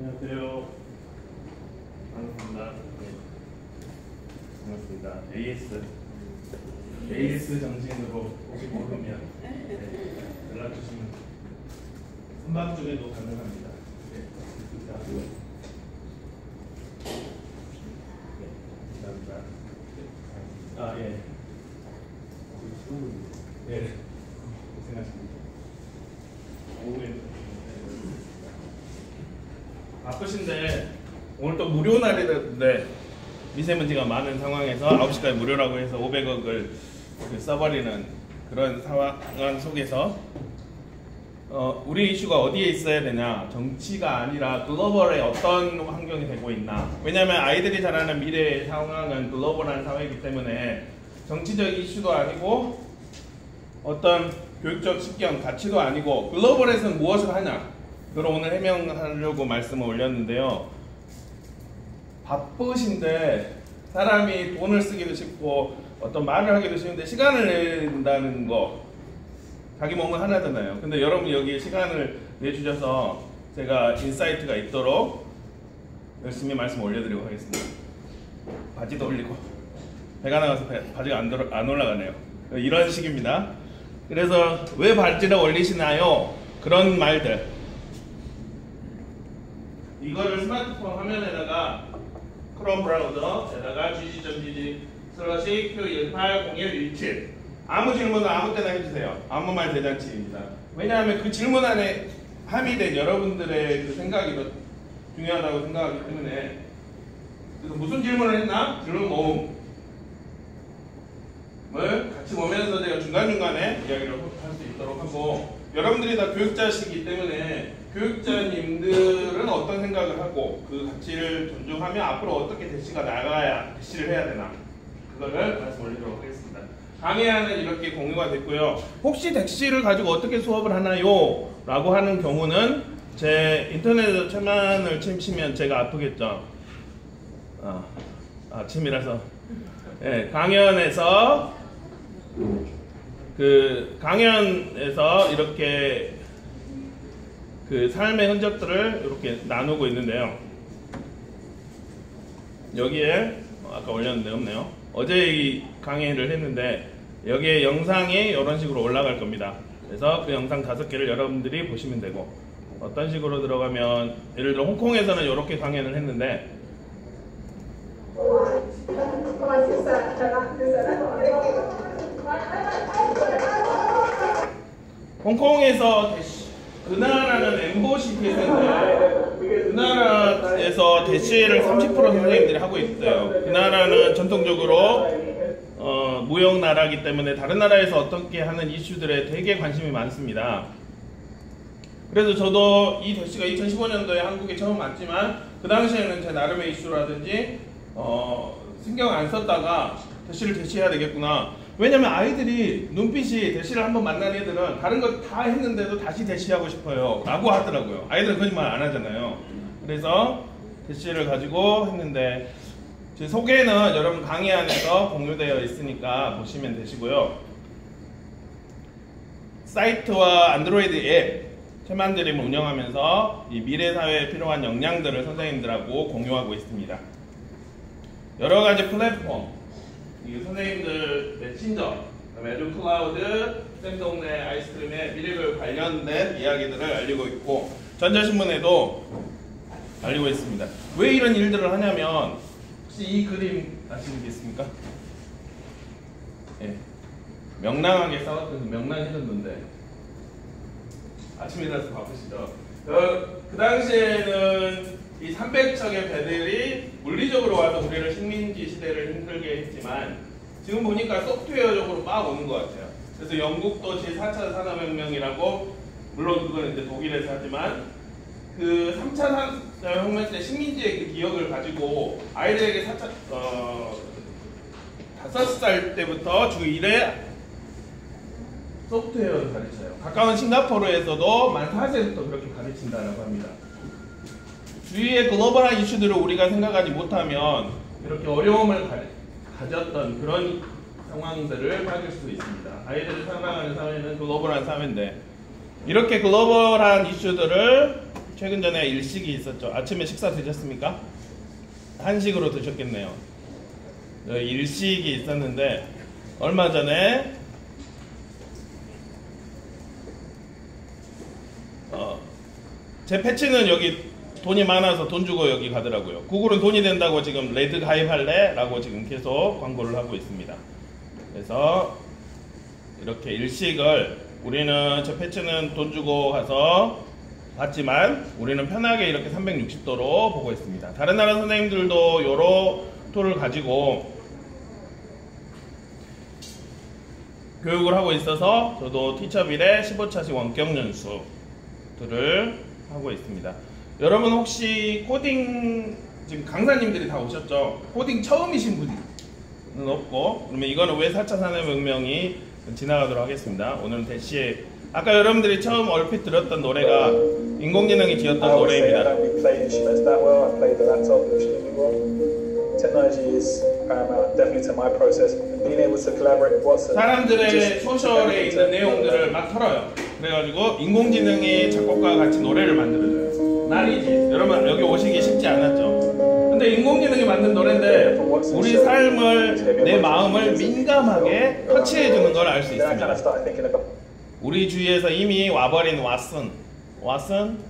안녕하세요. 반갑습니다. 네. 반갑습니다. AS 정신으로 혹시 모르면 연락 주시면 선박 중에도 가능합니다. 네. 감사합니다. 아, 예. 네. 고생하십니다. 오후에 바쁘신데 오늘 또 무료 날이던데 미세먼지가 많은 상황에서 9시까지 무료라고 해서 500억을 써버리는 그런 상황 속에서 우리 이슈가 어디에 있어야 되냐, 정치가 아니라 글로벌의 어떤 환경이 되고 있나. 왜냐하면 아이들이 자라는 미래의 상황은 글로벌한 사회이기 때문에 정치적 이슈도 아니고 어떤 교육적 식견, 가치도 아니고 글로벌에서는 무엇을 하냐, 그걸 오늘 해명하려고 말씀을 올렸는데요. 바쁘신데 사람이 돈을 쓰기도 쉽고 어떤 말을 하기도 쉬운데 시간을 낸다는 거, 자기 몸은 하나잖아요. 근데 여러분 여기 시간을 내주셔서 제가 인사이트가 있도록 열심히 말씀 올려드리고 하겠습니다. 바지도 올리고 배가 나가서 바지가 안 올라가네요. 이런 식입니다. 그래서 왜 바지를 올리시나요? 그런 말들, 이거를 스마트폰 화면에다가 크롬 브라우저에다가 gg.gg/q180117 아무 질문을 아무 때나 해주세요. 아무 말 대잔치입니다. 왜냐하면 그 질문 안에 함의된 여러분들의 그 생각이 더 중요하다고 생각하기 때문에. 그래서 무슨 질문을 했나? 질문 모음을 같이 보면서 제가 중간중간에 이야기를 할 수 있도록 하고, 여러분들이 다 교육자시기 때문에 교육자님들은 어떤 생각을 하고 그 가치를 존중하며 앞으로 어떻게 대시가 나가야 대시를 해야 되나, 그거를 말씀 올리도록 하겠습니다. 강의안은 이렇게 공유가 됐고요. 혹시 대시를 가지고 어떻게 수업을 하나요? 라고 하는 경우는 제 인터넷에서 최만을 치면 제가 아프겠죠. 아침이라서. 네, 강연에서 이렇게 그 삶의 흔적들을 이렇게 나누고 있는데요. 여기에 아까 올렸는데 없네요. 어제 이 강의를 했는데 여기에 영상이 이런 식으로 올라갈 겁니다. 그래서 그 영상 5개를 여러분들이 보시면 되고, 어떤 식으로 들어가면 예를 들어 홍콩에서는 이렇게 강연을 했는데 홍콩에서 그 나라는 엠보시 회사인데 그 나라에서 대시를 30% 선생님들이 하고 있어요. 그 나라는 전통적으로 무역 나라이기 때문에 다른 나라에서 어떻게 하는 이슈들에 되게 관심이 많습니다. 그래서 저도 이 대시가 2015년도에 한국에 처음 왔지만 그 당시에는 제 나름의 이슈라든지 신경 안 썼다가 대시를 대시해야 되겠구나. 왜냐면 아이들이 눈빛이, 대시를 한번 만난 애들은 다른 거 다 했는데도 다시 대시하고 싶어요 라고 하더라고요. 아이들은 거짓말 안 하잖아요. 그래서 대시를 가지고 했는데 제 소개는 여러분 강의 안에서 공유되어 있으니까 보시면 되시고요. 사이트와 안드로이드 앱 최만드림을 운영하면서 이 미래사회에 필요한 역량들을 선생님들하고 공유하고 있습니다. 여러가지 플랫폼, 선생님들 메신저, 에듀클라우드, 쌤동네 아이스크림의 미래교육 관련된 이야기들을 알리고 있고, 전자신문에도 알리고 있습니다. 왜 이런 일들을 하냐면, 혹시 이 그림 아시는 게 있습니까? 예. 명랑하게 싸웠던 명랑해졌는데 아침이라서 바쁘시죠? 그 당시에는 이 300척의 배들이 물리적으로 와서 우리를 식민지 시대를 힘들게 했지만 지금 보니까 소프트웨어적으로 막 오는 것 같아요. 그래서 영국도 제4차 산업혁명이라고, 물론 그건 이제 독일에서 하지만 그 3차 산업혁명 때 식민지의 그 기억을 가지고 아이들에게 5살 때부터 주 1회 소프트웨어를 가르쳐요. 가까운 싱가포르에서도 만 4세부터 그렇게 가르친다라고 합니다. 주위의 글로벌한 이슈들을 우리가 생각하지 못하면 이렇게 어려움을 가졌던 그런 상황들을 가질 수 있습니다. 아이들이 살아가는 사회는 글로벌한 사회인데, 이렇게 글로벌한 이슈들을 최근 전에 일식이 있었죠. 아침에 식사 드셨습니까? 한식으로 드셨겠네요. 일식이 있었는데 얼마 전에 제 패치는 여기 돈이 많아서 돈 주고 여기 가더라고요. 구글은 돈이 된다고 지금 레드 가입할래? 라고 지금 계속 광고를 하고 있습니다. 그래서 이렇게 일식을 우리는 제 패치는 돈 주고 가서 봤지만 우리는 편하게 이렇게 360도로 보고 있습니다. 다른 나라 선생님들도 여러 툴을 가지고 교육을 하고 있어서 저도 티처빌의 15차식 원격 연수들을 하고 있습니다. 여러분 혹시 코딩 지금 강사님들이 다 오셨죠? 코딩 처음이신 분은 없고, 그러면 이거는 왜 4차 산업혁명이 지나가도록 하겠습니다. 오늘은 대시에 아까 여러분들이 처음 얼핏 들었던 노래가 인공지능이 지었던 노래입니다. 사람들의 소셜에 있는 내용들을 막 털어요. 그래가지고 인공지능이 작곡가와 같이 노래를 만들어줘요. 날이지. 여러분 여기 오시기 쉽지 않았죠? 근데 인공지능이 만든 노래인데 우리 삶을, 내 마음을 민감하게 터치해주는 걸 알 수 있습니다. 우리 주위에서 이미 와버린 왓슨은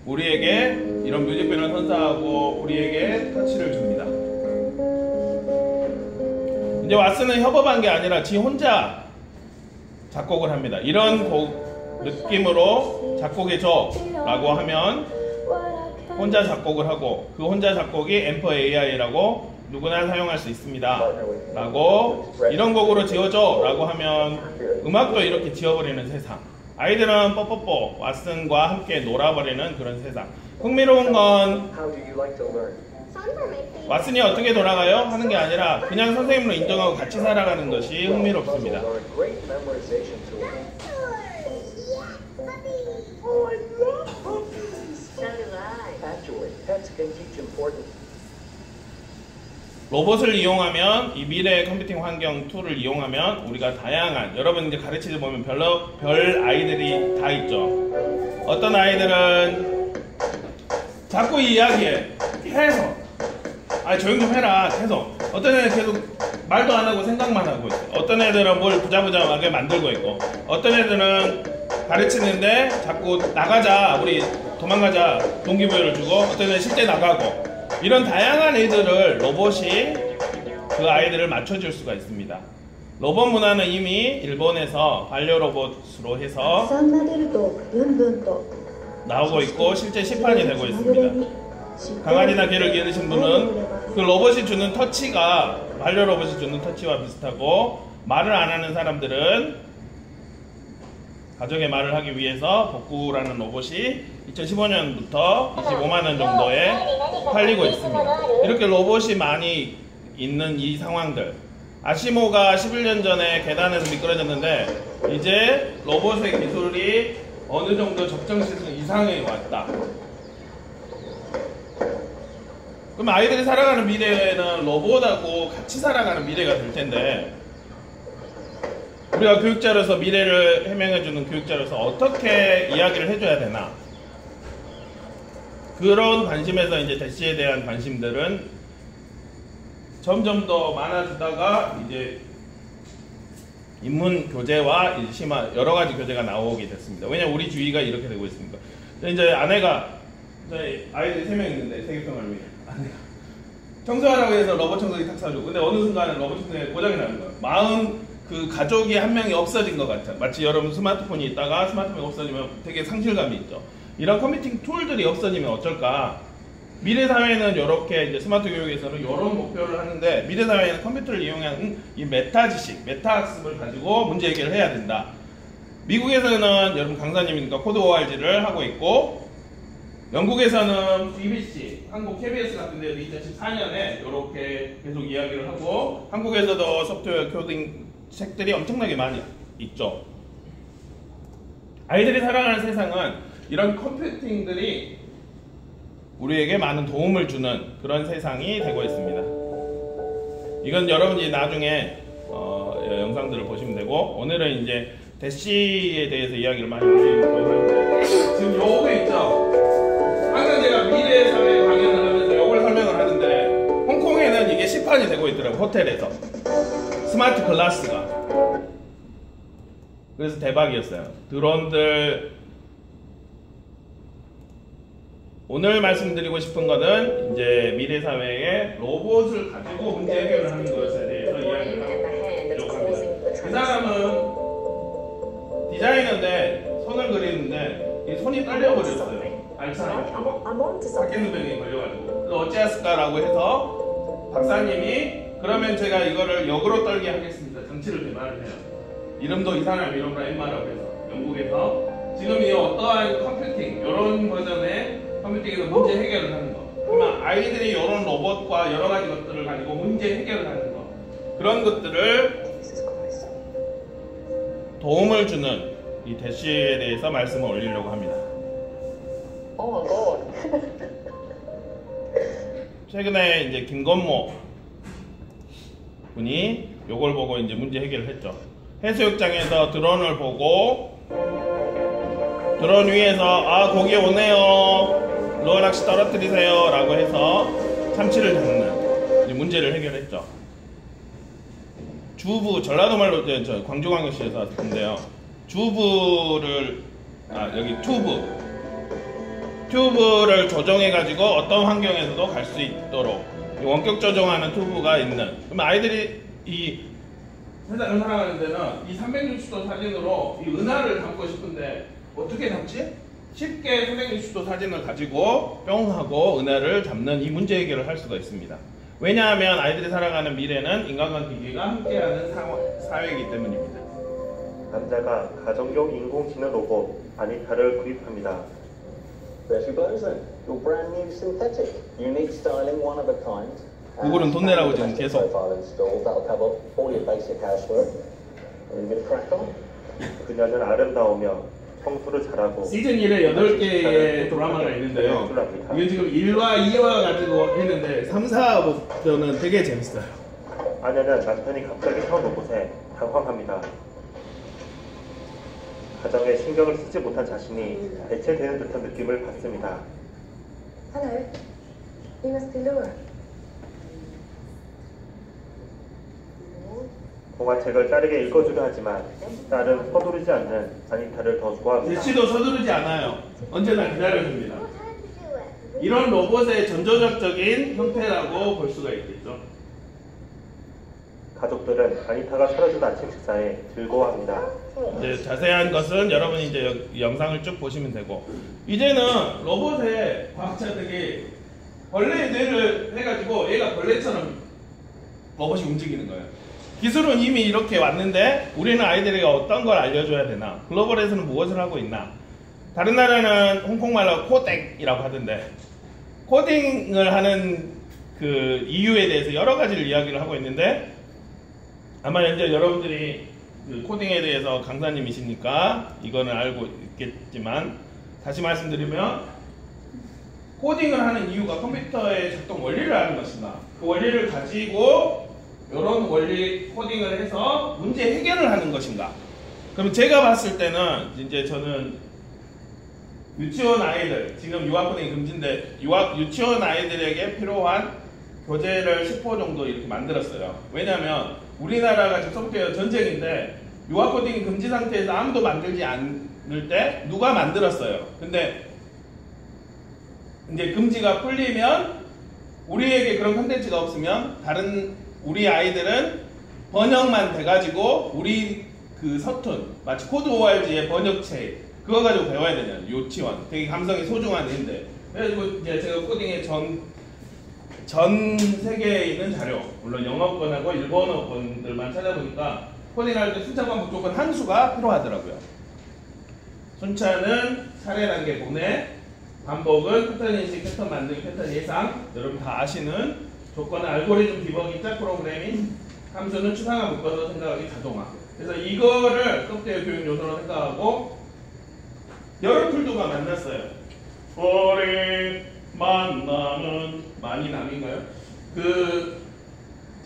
우리에게 이런 뮤직비디오를 선사하고 우리에게 터치를 줍니다. 이제 왓슨은 협업한 게 아니라 지 혼자 작곡을 합니다. 이런 곡 느낌으로 작곡해줘 라고 하면 혼자 작곡을 하고, 그 혼자 작곡이 앰퍼 AI라고 누구나 사용할 수 있습니다 라고, 이런 곡으로 지어줘 라고 하면 음악도 이렇게 지어버리는 세상. 아이들은 뽀뽀뽀 왓슨과 함께 놀아버리는 그런 세상. 흥미로운 건 왓슨이 어떻게 돌아가요? 하는 게 아니라 그냥 선생님으로 인정하고 같이 살아가는 것이 흥미롭습니다. 로봇을 이용하면, 이 미래의 컴퓨팅 환경 툴을 이용하면 우리가 다양한, 여러분 이제 가르치다 보면 별 아이들이 다 있죠. 어떤 아이들은 자꾸 이야기해 계속, 조용 좀 해라 계속. 어떤 애는 계속 말도 안 하고 생각만 하고 있어. 어떤 애들은 뭘 부자부자하게 만들고 있고, 어떤 애들은 가르치는데 자꾸 나가자, 우리 도망가자 동기부여를 주고, 어떤 애는 실제 나가고. 이런 다양한 애들을 로봇이 그 아이들을 맞춰줄 수가 있습니다. 로봇 문화는 이미 일본에서 반려로봇으로 해서 나오고 있고 실제 시판이 되고 있습니다. 강아지나 개를 기르신 분은 그 로봇이 주는 터치가 반려로봇이 주는 터치와 비슷하고, 말을 안 하는 사람들은 가족의 말을 하기 위해서 복구라는 로봇이 2015년부터 25만원 정도에 팔리고 있습니다. 이렇게 로봇이 많이 있는 이 상황들, 아시모가 11년 전에 계단에서 미끄러졌는데 이제 로봇의 기술이 어느 정도 적정 수준 이상에 왔다. 그럼 아이들이 살아가는 미래는 로봇하고 같이 살아가는 미래가 될 텐데, 우리가 교육자로서 미래를 해명해주는 교육자로서 어떻게 이야기를 해줘야 되나? 그런 관심에서 이제 대시에 대한 관심들은 점점 더 많아지다가 이제 인문 교재와 심화 여러 가지 교재가 나오게 됐습니다. 왜냐면 우리 주위가 이렇게 되고 있으니까. 이제 아내가, 저희 아이들이 3명 있는데 세계평화를 위해 아내가 청소하라고 해서 로봇 청소기 탁 사주고, 근데 어느 순간에 로봇 청소기가 고장이 나는 거예요. 그 가족이 한 명이 없어진 것 같아. 마치 여러분 스마트폰이 있다가 스마트폰이 없어지면 되게 상실감이 있죠. 이런 컴퓨팅 툴들이 없어지면 어쩔까? 미래 사회는 이렇게 이제 스마트 교육에서는 이런 목표를 하는데, 미래 사회는 컴퓨터를 이용한 이 메타 지식, 메타 학습을 가지고 문제 해결을 해야 된다. 미국에서는 여러분 강사님이니까 코드 ORG를 하고 있고, 영국에서는 BBC, 한국 KBS 같은 데도 2014년에 이렇게 계속 이야기를 하고, 한국에서도 소프트웨어 코딩 책들이 엄청나게 많이 있죠. 아이들이 살아가는 세상은 이런 컴퓨팅들이 우리에게 많은 도움을 주는 그런 세상이 되고 있습니다. 이건 여러분이 나중에 영상들을 보시면 되고, 오늘은 이제 대시에 대해서 이야기를 많이 드리려고 하는데, 지금 요게 호텔에서 스마트 클래스가. 그래서 대박이었어요. 드론들. 오늘 말씀드리고 싶은 거는 이제 미래 사회에 로봇을 가지고 문제 해결을 하는 것에 대해서 이야기를 하려고 합니다. 이 사람은 디자이너인데 손을 그리는데 이 손이 떨려버렸어요. 알츠하이머 파킨슨병에 걸려가지고. 그래서 어찌했을까라고 해서 박사님이 그러면 제가 이거를 역으로 떨게 하겠습니다. 장치를 개발을 해요. 이름도 이 사람 이름으로 엠마라고 해서 영국에서 지금 이 어떠한 컴퓨팅 이런 버전의 컴퓨팅에서 문제 해결을 하는 거. 그러면 아이들이 이런 로봇과 여러 가지 것들을 가지고 문제 해결을 하는 거. 그런 것들을 도움을 주는 이 대시에 대해서 말씀을 올리려고 합니다. 최근에 이제 김건모 분이 요걸 보고 이제 문제 해결을 했죠. 해수욕장에서 드론을 보고 드론 위에서 아 고기 오네요. 루어 낚시 떨어뜨리세요 라고 해서 참치를 잡는 문제를 해결했죠. 주부, 전라도 말로 저 광주광역시에서 왔는데요. 주부를 여기 튜브를 조정해 가지고 어떤 환경에서도 갈 수 있도록 원격 조정하는 튜브가 있는. 그럼 아이들이 이 세상을 살아가는 데는 이 360도 사진으로 이 은하를 담고 싶은데 어떻게 담지? 쉽게 360도 사진을 가지고 뿅 하고 은하를 잡는 이 문제 해결을 할 수가 있습니다. 왜냐하면 아이들이 살아가는 미래는 인간과 기계가 함께하는 사회이기 때문입니다. 남자가 가정용 인공지능 로봇 아니타를 구입합니다. 구글은 돈 내라고 지금 계속. 그녀는 아름다우며 청소를 잘하고 시즌 1에 8개의 드라마가 있는데요. 이건 지금 1화, 2화 가지고 했는데 3, 4부터는 되게 재밌어요. 아내는 남편이 갑자기 서 로봇에 당황합니다. 가정에 신경을 쓰지 못한 자신이 대체되는 듯한 느낌을 받습니다. Hello, you must be Laura. 동화책을 딸에게 읽어주려 하지만 딸은 서두르지 않는 아니타를 더 좋아합니다. 대시도 서두르지 않아요. 언제나 기다려줍니다. 이런 로봇의 전조적인 형태라고 볼 수가 있겠죠. 가족들은 아니타가 차려준 아침 식사에 즐거워합니다. 이제 자세한 것은 여러분이 이제 영상을 쭉 보시면 되고, 이제는 로봇에 과학자들이 벌레의 뇌를 해가지고 얘가 벌레처럼 로봇이 움직이는 거예요. 기술은 이미 이렇게 왔는데 우리는 아이들에게 어떤 걸 알려줘야 되나? 글로벌에서는 무엇을 하고 있나? 다른 나라는 홍콩말로 코덱이라고 하던데, 코딩을 하는 그 이유에 대해서 여러 가지를 이야기를 하고 있는데, 아마 이제 여러분들이 그 코딩에 대해서 강사님이시니까 이거는 알고 있겠지만, 다시 말씀드리면 코딩을 하는 이유가 컴퓨터의 작동 원리를 아는 것인가, 그 원리를 가지고 이런 원리 코딩을 해서 문제 해결을 하는 것인가. 그럼 제가 봤을 때는 이제 저는 유치원 아이들, 지금 유아 코딩이 금지인데 유치원 아이들에게 필요한 교재를 10호 정도 이렇게 만들었어요. 왜냐하면 우리나라가 지금 소프트웨어 전쟁인데 유아 코딩이 금지 상태에서 아무도 만들지 않을 때 누가 만들었어요. 근데 이제 금지가 풀리면 우리에게 그런 컨텐츠가 없으면 우리 아이들은 번역만 돼가지고 우리 그 서툰 마치 코드 ORG의 번역체 그거 가지고 배워야 되잖아요. 유치원 되게 감성이 소중한 일인데, 그래가지고 이제 제가 코딩의 전 세계에 있는 자료, 물론 영어권하고 일본어권들만 찾아보니까 코딩할 때 순차 반복 조건 함수가 필요하더라고요. 순차는 사례 단계 보내, 반복은 패턴 인식, 패턴 만들기, 패턴 예상, 여러분 다 아시는 조건은 알고리즘 디버깅, 짝 프로그래밍, 함수는 추상화 묶어서 생각하기 자동화. 그래서 이거를 소프트웨어 교육 요소로 생각하고 여러 툴도가 만났어요. 우리 만남은 많이 남인가요?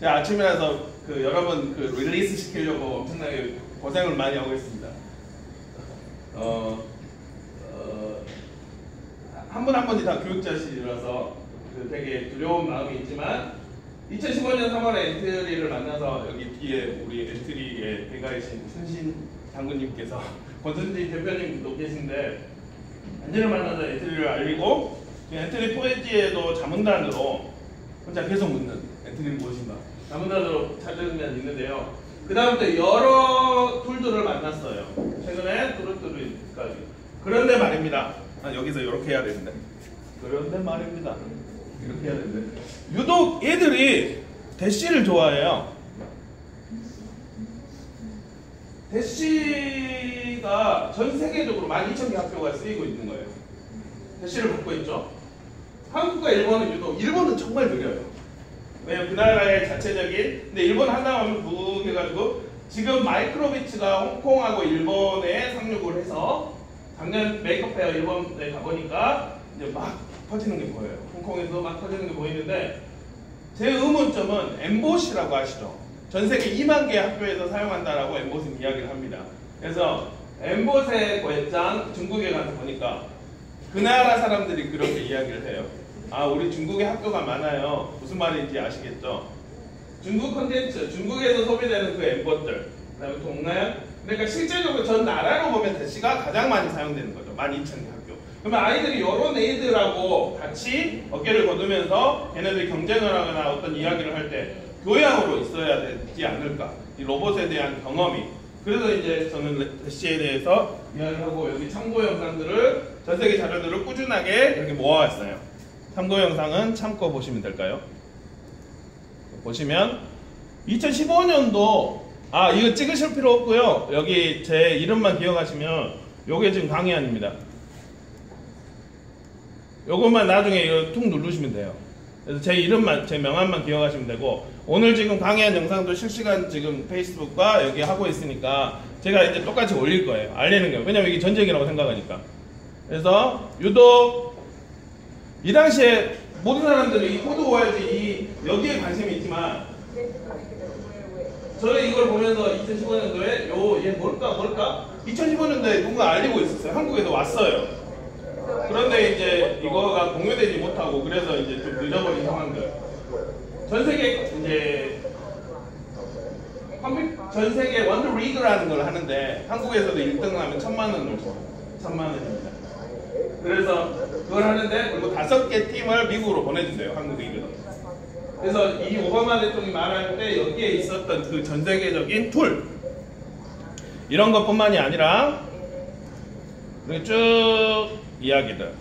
제가 아침이라서 여러분 릴리스 시키려고 엄청나게 고생을 많이 하고 있습니다. 한 분 한 분이 다 교육자시라서 되게 두려운 마음이 있지만 2015년 3월에 엔트리를 만나서 여기 뒤에 우리 엔트리에 대가이신 순신 장군님께서 권순진 대표님도 계신데 엔트리를 만나서 엔트리를 알리고 엔트리 포에지에도 자문단으로 혼자 계속 묻는 엔트리 무엇인가 자문단으로 찾으면 있는데요. 그 다음부터 여러 툴들을 만났어요. 최근에 뚜루뚜루까지. 그런데 말입니다. 여기서 이렇게 해야 되는데. 그런데 말입니다. 이렇게 해야 되는데. 유독 얘들이 대시를 좋아해요. 대시가 전 세계적으로 12,000개 학교가 쓰이고 있는 거예요. 대시를 갖고 있죠. 한국과 일본은 유독, 일본은 정말 느려요. 왜냐면 그 나라의 자체적인, 근데 일본 하나만 부해가지고 지금 마이크로비츠가 홍콩하고 일본에 상륙을 해서 작년 메이크업 페어 일본에 가보니까 이제 막 퍼지는 게 보여요. 홍콩에서 막 퍼지는 게 보이는데 제 의문점은 엠보시라고 아시죠? 전 세계 2만 개 학교에서 사용한다라고 엠보스는 이야기를 합니다. 그래서 엠보스의 고해장 중국에 가서 보니까 그 나라 사람들이 그렇게 이야기를 해요. 아, 우리 중국에 학교가 많아요. 무슨 말인지 아시겠죠? 중국 콘텐츠, 중국에서 소비되는 그 엠봇들, 그다음에 동남, 그러니까 실제적으로 전 나라로 보면 대시가 가장 많이 사용되는 거죠. 12,000개 학교. 그러면 아이들이 이런 애들하고 같이 어깨를 거두면서 걔네들이 경쟁을 하거나 어떤 이야기를 할 때 교양으로 있어야 되지 않을까? 이 로봇에 대한 경험이. 그래서 이제 저는 대시에 대해서 이야기를 하고 여기 참고 영상들을 전 세계 자료들을 꾸준하게 이렇게 모아왔어요. 참고 영상은 참고 보시면 될까요? 보시면 2015년도 이거 찍으실 필요 없고요. 여기 제 이름만 기억하시면 요게 지금 강의안입니다. 요것만 나중에 이거 툭 누르시면 돼요. 그래서 제 이름만, 제 명함만 기억하시면 되고 오늘 지금 강의한 영상도 실시간 지금 페이스북과 여기 하고 있으니까 제가 이제 똑같이 올릴 거예요. 알리는 거예요. 왜냐면 이게 전쟁이라고 생각하니까. 그래서 유독 이 당시에 모든 사람들이 이 코드 오야지 여기에 관심이 있지만 저는 이걸 보면서 2015년도에 얘 뭘까 2015년도에 누군가 알리고 있었어요. 한국에서 왔어요. 그런데 이제 이거가 공유되지 못하고 그래서 이제 좀 늦어버린 상황들. 전 세계 이제 전 세계 원더 리그라는 걸 하는데 한국에서도 1등을 하면 1,000,000원을 줘. 1,000,000원입니다. 그래서 그걸 하는데 그리고 5개 팀을 미국으로 보내준대요. 한국이거든. 그래서 이 오바마 대통령이 말할 때 여기에 있었던 그 전 세계적인 툴 이런 것뿐만이 아니라 이렇게 쭉 이야기들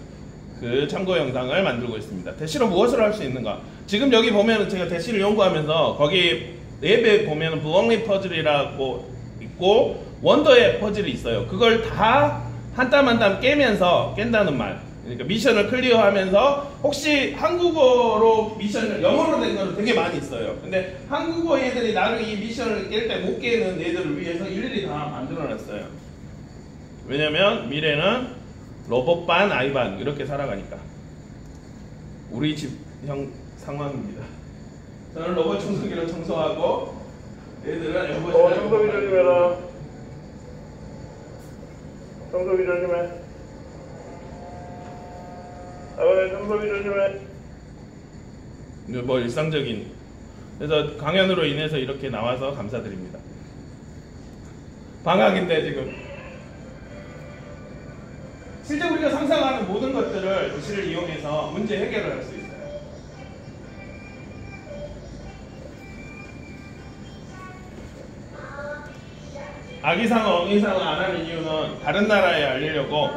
그 참고 영상을 만들고 있습니다. 대시로 무엇을 할 수 있는가? 지금 여기 보면은 제가 대시를 연구하면서 거기 앱에 보면은 부엉이 퍼즐이라고 있고 원더의 퍼즐이 있어요. 그걸 다 한 땀 한 땀 깨면서 깬다는 말. 그러니까 미션을 클리어하면서 혹시 한국어로 미션을 영어로 된 거는 되게 많이 있어요. 근데 한국어 애들이 나중에 이 미션을 깰 때 못 깨는 애들을 위해서 일일이 다 만들어놨어요. 왜냐면 미래는 로봇반 아이반 이렇게 살아가니까. 우리 집형 상황입니다. 저는 로봇 청소기로 청소하고 애들은 엠보시를 청소기 조심해라. 청소기 조심해. 아버님 청소기 조심해. 뭐 일상적인. 그래서 강연으로 인해서 이렇게 나와서 감사드립니다. 방학인데 지금 실제 우리가 상상하는 모든 것들을 대시를 이용해서 문제 해결을 할 수 있어요. 아기상어, 엉이상어 안 하는 이유는 다른 나라에 알리려고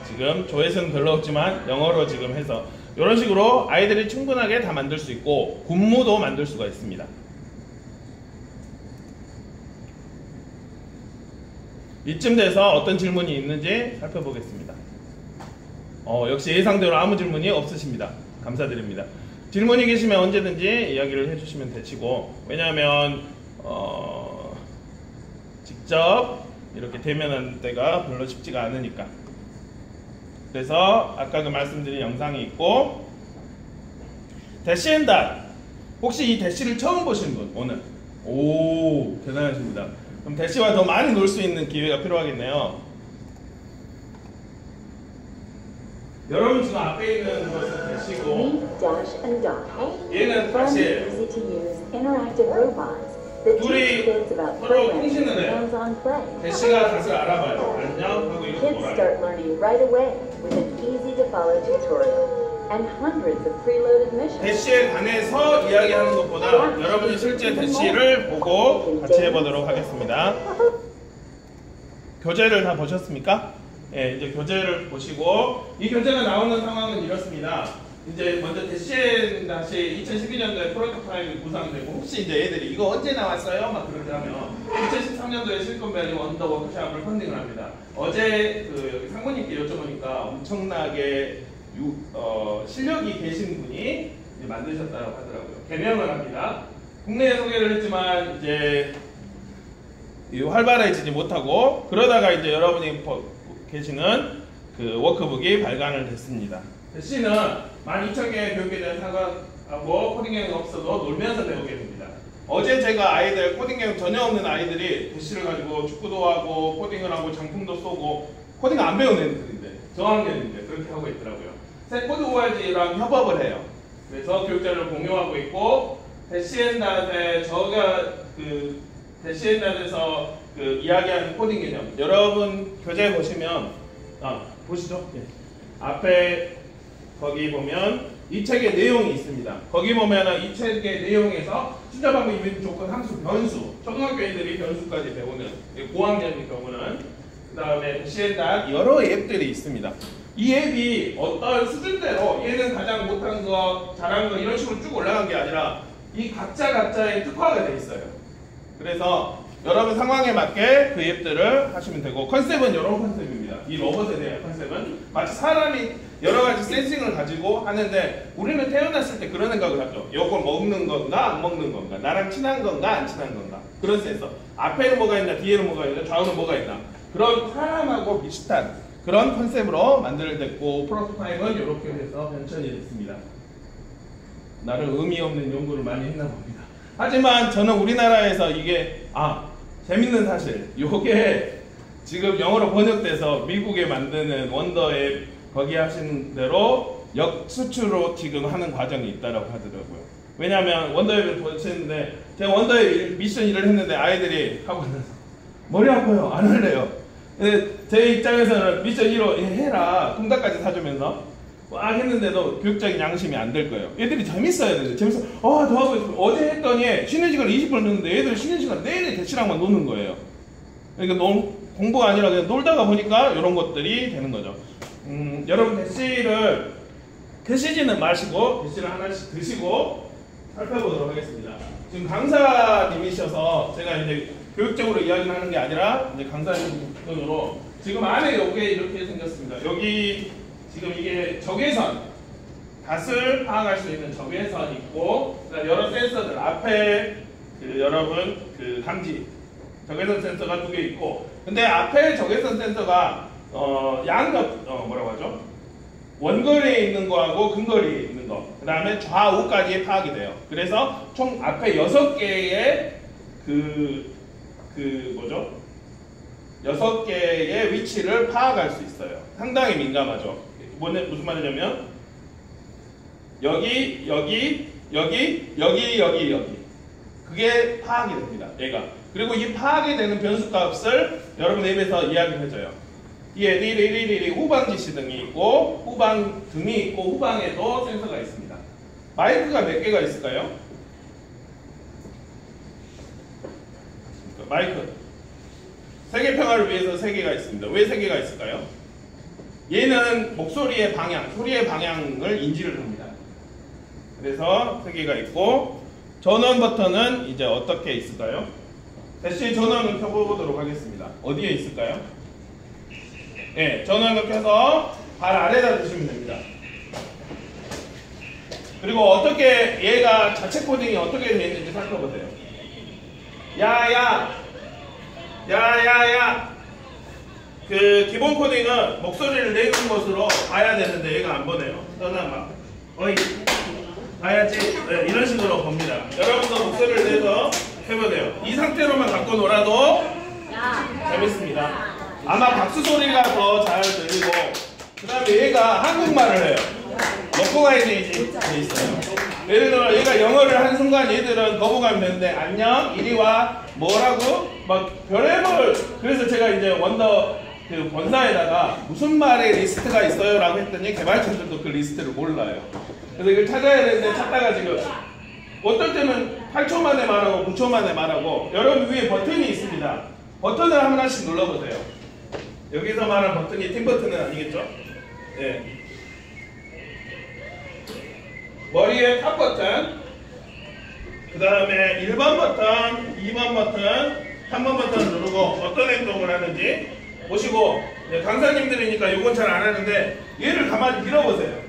지금 조회수는 별로 없지만 영어로 지금 해서 이런 식으로 아이들이 충분하게 다 만들 수 있고 군무도 만들 수가 있습니다. 이쯤 돼서 어떤 질문이 있는지 살펴보겠습니다. 역시 예상대로 아무 질문이 없으십니다. 감사드립니다. 질문이 계시면 언제든지 이야기를 해주시면 되시고 왜냐하면 직접 이렇게 대면하는 때가 별로 쉽지가 않으니까. 그래서 아까 그 말씀드린 영상이 있고 대시앤닷 혹시 이 대시를 처음 보신 분 오늘 오 대단하십니다. 그럼 대시와 더 많이 놀 수 있는 기회가 필요하겠네요. 여러분 지금 앞에 있는 것은 대시고 Meet Dash and Dot. 얘는 Fun, 다시 easy to use interactive robots that 둘이 teach kids about 서로 programming 통신을 and 해요. hands-on play. 대시가 닷을 알아봐요. 안녕 하고 이렇게 Kids 놀아요. start learning right away with an easy-to-follow tutorial and hundreds of preloaded missions. 대시에 관해서 이야기하는 것보다 여러분이 실제 대시를 보고 같이 해보도록 하겠습니다. 교재를 다 보셨습니까? 예, 이제 교재를 보시고 이 교재가 나오는 상황은 이렇습니다. 이제 먼저 대시엔 다시 2012년도에 프로토타입이 구상되고 혹시 이제 애들이 이거 언제 나왔어요? 막 그렇게 하면 2013년도에 실리콘밸리 원더 워크샵을 펀딩을 합니다. 어제 그 여기 상무님께 여쭤보니까 엄청나게 실력이 계신 분이 이제 만드셨다고 하더라고요. 개명을 합니다. 국내에 소개를 했지만 이제 활발해지지 못하고 그러다가 이제 여러분이 계시는 그 워크북이 발간을 됐습니다. 대시는 12,000개의 교육에 상관하고 코딩 교육이 없어도 놀면서 배우게 됩니다. 어제 제가 아이들 코딩 교육 전혀 없는 아이들이 대시를 가지고 축구도 하고 코딩을 하고 장품도 쏘고 코딩 안 배우는 애들인데 저학년인데 그렇게 하고 있더라고요. 새 코드 ORG랑 협업을 해요. 그래서 교육자를 공유하고 있고 대시엔닷에 저가 그 대시엔닷에서 그 이야기하는 코딩 개념 여러분 교재 보시면 보시죠. 예. 앞에 거기 보면 이 책의 내용이 있습니다. 거기 보면은 이 책의 내용에서 출제 방법, 이벤트, 조건, 함수, 변수 초등학교인들이 변수까지 배우는 고학년의 경우는 그 다음에 대시엔닷 여러 앱들이 있습니다. 이 앱이 어떤 수준대로 얘는 가장 못한 거, 잘한 거 이런 식으로 쭉 올라간 게 아니라 이 각자의 특화가 돼 있어요. 그래서 여러분 상황에 맞게 그 앱들을 하시면 되고 컨셉은 이런 컨셉입니다. 이 로봇에 대한 컨셉은 마치 사람이 여러 가지 센싱을 가지고 하는데 우리는 태어났을 때 그런 생각을 하죠. 이걸 먹는 건가 안 먹는 건가 나랑 친한 건가 안 친한 건가 그런 센서 앞에는 뭐가 있나 뒤에는 뭐가 있나 좌우는 뭐가 있나 그런 사람하고 비슷한 그런 컨셉으로 만들어졌고 프로토타입은 이렇게 해서 변천이 됐습니다. 나름 의미 없는 연구를 많이 했나 봅니다. 하지만 저는 우리나라에서 이게 재밌는 사실 요게 지금 영어로 번역돼서 미국에 만드는 원더앱 거기 하시는 대로 역수출로 지금 하는 과정이 있다라고 하더라고요. 왜냐하면 원더앱을 보셨는데 제가 원더앱 미션 일을 했는데 아이들이 하고 나서 머리 아파요 안 할래요. 근데 제 입장에서는 미션 1호 해라 통닭까지 사주면서 막 했는데도 교육적인 양심이 안 될 거예요. 애들이 재밌어야 되는데 재밌어 더 하고 있어. 어제 했더니 쉬는 시간 20분 넣는데 애들이 쉬는 시간 내내 대시랑만 노는 거예요. 그러니까 공부가 아니라 그냥 놀다가 보니까 이런 것들이 되는 거죠. 여러분 대시지는 마시고 대시를 하나씩 드시고 살펴보도록 하겠습니다. 지금 강사님이셔서 제가 이제 교육적으로 이야기를 하는 게 아니라 이제 강사님 편으로 지금 안에 이게 이렇게 생겼습니다. 여기 지금 이게 적외선, 닷을 파악할 수 있는 적외선이 있고 여러 센서들 앞에 여러분 감지 적외선 센서가 2개 있고 근데 앞에 적외선 센서가 뭐라고 하죠? 원거리에 있는 거하고 근거리에 있는 거 그 다음에 좌우까지 파악이 돼요. 그래서 총 앞에 6개의 6개의 위치를 파악할 수 있어요. 상당히 민감하죠. 무슨 말이냐면 여기 그게 파악이 됩니다. 얘가. 그리고 이 파악이 되는 변수 값을 여러분 앱에서 이야기를 해줘요. 이 애들이 후방 지시등이 있고 후방 등이 있고 후방에도 센서가 있습니다. 마이크가 몇 개가 있을까요? 마이크 세계 평화를 위해서 3개가 있습니다. 왜 3개가 있을까요? 얘는 목소리의 방향, 소리의 방향을 인지를 합니다. 그래서 3개가 있고 전원 버튼은 이제 어떻게 있을까요? 대시 전원을 켜보도록 하겠습니다. 어디에 있을까요? 네, 전원을 켜서 발 아래다 두시면 됩니다. 그리고 어떻게 얘가 자체 코딩이 어떻게 되어 있는지 살펴보세요. 야야 그 기본 코딩은 목소리를 내는 것으로 봐야 되는데 얘가 안 보네요. 저는 막 어이 봐야지 이런 식으로 봅니다. 여러분도 목소리를 내서 해보세요. 이 상태로만 갖고 놀아도 재밌습니다. 아마 박수 소리가 더 잘 들리고 그 다음에 얘가 한국말을 해요. 로코가이제이지 돼 있어요. 예를 들어 얘가 영어를 한 순간 얘들은 거부감이 되는데 안녕 이리 와 뭐라고 막 별의별. 그래서 제가 이제 원더 그 본사에다가 무슨 말의 리스트가 있어요 라고 했더니 개발자들도 그 리스트를 몰라요. 그래서 이걸 찾아야 되는데 찾다가 지금 어떨 때는 8초 만에 말하고 9초 만에 말하고. 여러분 위에 버튼이 있습니다. 버튼을 하나씩 눌러보세요. 여기서 말한 버튼이 팀 버튼은 아니겠죠? 네. 머리에 탑 버튼, 그 다음에 1번 버튼, 2번 버튼, 3번 버튼을 누르고 어떤 행동을 하는지 보시고, 강사님들이니까 이건 잘 안 하는데 얘를 가만히 밀어보세요.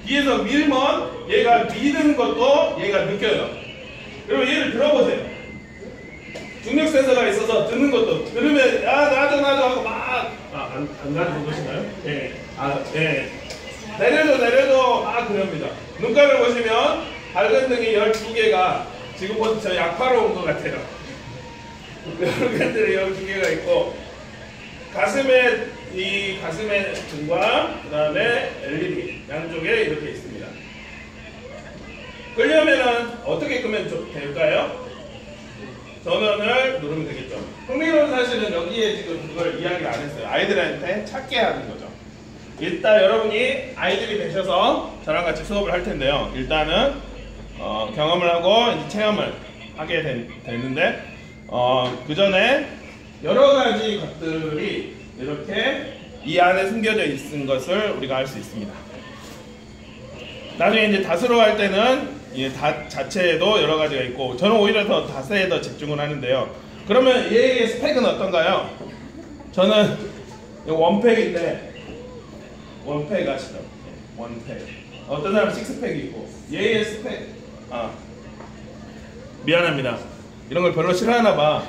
뒤에서 밀면 얘가 미는 것도 얘가 느껴요. 그리고 얘를 들어보세요. 중력 센서가 있어서 듣는 것도 들으면 나도 하고 막 안 가는 것인가요? 네. 네. 내려도 막 그럽니다. 눈가를 보시면 밝은 등이 12개가 지금 보면 저 약화로 온 것 같아요. 별관들이 12개가 있고 가슴에 등과 그 다음에 LED 양쪽에 이렇게 있습니다. 끄려면은 어떻게 끄면 될까요? 전원을 누르면 되겠죠. 흥미로운 사실은 여기에 지금 그걸 이야기를 안 했어요. 아이들한테 찾게 하는 거죠. 일단 여러분이 아이들이 되셔서 저랑 같이 수업을 할 텐데요. 일단은 경험을 하고 이제 체험을 하게 되는데 그 전에 여러 가지 것들이 이렇게 이 안에 숨겨져 있는 것을 우리가 알 수 있습니다. 나중에 이제 다스로 할 때는 이 닷 자체에도 여러 가지가 있고 저는 오히려 더 닷에 더 집중을 하는데요. 그러면 얘의 스펙은 어떤가요? 저는 원팩인데 원팩 아시죠? 원팩. 어떤 사람은 식스팩이 있고 얘의 스펙 미안합니다. 이런 걸 별로 싫어하나 봐.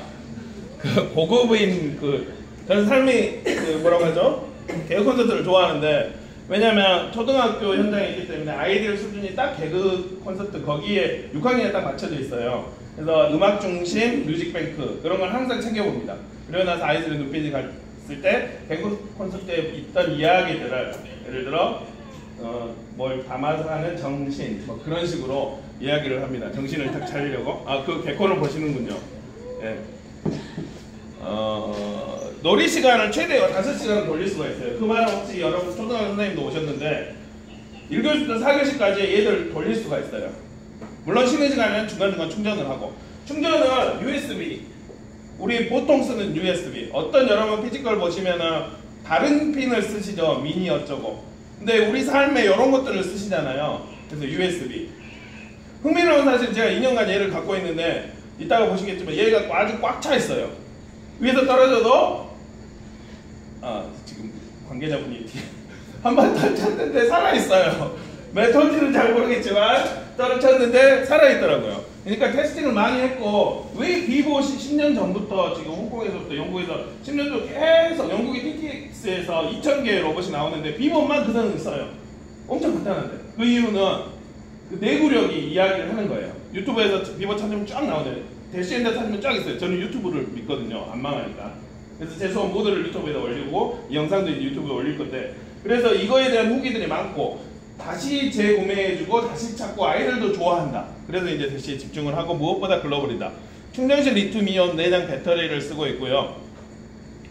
그 고급인 저는 삶이 뭐라고 하죠? 개그 콘서트를 좋아하는데 왜냐면 초등학교 현장에 있기 때문에 아이들 수준이 딱 개그 콘서트 거기에 6학년에 딱 맞춰져 있어요. 그래서 음악 중심 뮤직뱅크 그런 걸 항상 챙겨봅니다. 그러고 나서 아이들의 눈빛이 갔을 때 개그 콘서트에 있던 이야기들을 예를 들어 뭘 담아서 하는 정신 뭐 그런 식으로 이야기를 합니다. 정신을 딱 차리려고. 그 개콘을 보시는군요. 예. 놀이 시간을 최대 5시간을 돌릴 수가 있어요. 그 말은 혹시 여러분 초등학교 선생님도 오셨는데 1교시부터 4교시까지 얘들 돌릴 수가 있어요. 물론 쉬는 시간에는 중간중간 충전을 하고 충전은 USB 우리 보통 쓰는 USB 어떤 여러분 피지컬 보시면은 다른 핀을 쓰시죠. 미니 어쩌고 근데 우리 삶에 이런 것들을 쓰시잖아요. 그래서 USB 흥미로운 사실 제가 2년간 얘를 갖고 있는데 이따가 보시겠지만 얘가 아주 꽉 차 있어요. 위에서 떨어져도 지금 관계자분이 한번 떨어졌는데 살아있어요. 메토디는 잘 모르겠지만 떨어졌는데 살아있더라고요. 그러니까 테스팅을 많이 했고 왜 비보 10년 전부터 지금 홍콩에서부터 영국에서 10년 전 계속 영국의 TTX에서 2000개의 로봇이 나오는데 비보만 그 선을 써요. 엄청 간단한데 그 이유는 그 내구력이 이야기를 하는 거예요. 유튜브에서 비보 찾으면 쫙 나오잖아요. 대시엔더 찾으면 쫙 있어요. 저는 유튜브를 믿거든요. 안 망하니까. 그래서 제 수업 모두를 유튜브에다 올리고 이 영상도 이제 유튜브에 올릴 건데 그래서 이거에 대한 후기들이 많고 다시 재구매해주고 다시 찾고 아이들도 좋아한다. 그래서 이제 대시에 집중을 하고 무엇보다 글로벌이다. 충전식 리튬이온 내장 배터리를 쓰고 있고요.